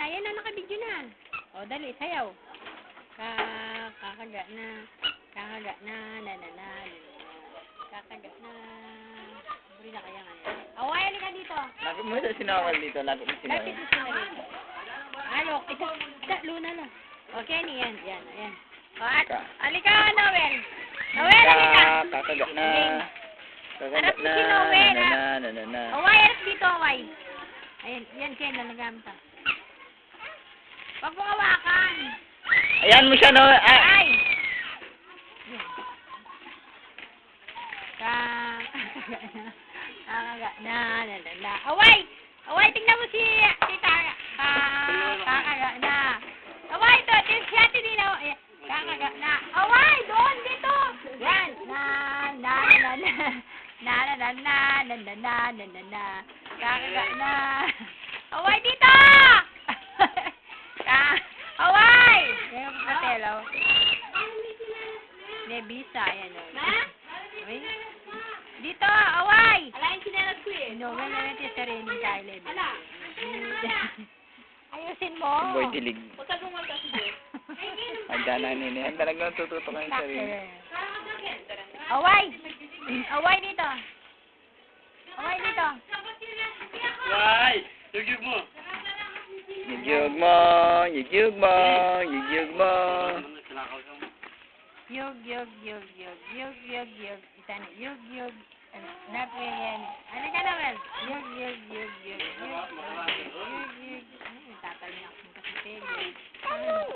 Ayan na, nakabidyo na. O, dali, sayaw. Kakaga na. Kakaga na. Kakaga na. Buri na kaya nga. Away, halika dito. Lapit mo sa sinawal dito. Lapit mo sinawal. Lapit mo sinawal. Alok, ito. Luna na. Okay, yan. Ayan. O, halika, Noel. Noel, halika. Kakaga na. Kakaga Harap mo na. si Noel, Na. Away, harap dito, away. Ayan, yan, Ken, lalagam ta. Huwag mo hawakan. Ayan mo siya, no? Ay! Kakaga na. Away! Away, tingnan mo si Tara. Kakaga na. Away, ito. Si Ate Dina. Kakaga na. Away, doon, dito. Yan. Kakaga na. Away, dito! Away! Yan ang patelo. Nebisa, ayan o. Away. Dito, away! Alain sinelas ko eh. No, wala na tiya sarili tayo, Lebi. Ala. Ayusin mo. Boy dilig. Huwag ka gumawa kasi doon. Handa na nini. Handa na natututo ka yung sarili. Away! Away dito. Away dito. Why? Yug mo. Yug mo. Yug mo. Yug mo. Yug. Isa na. Yug. Napi yan. Ano ka naman? Yug. Tatalin ako kasi pwede.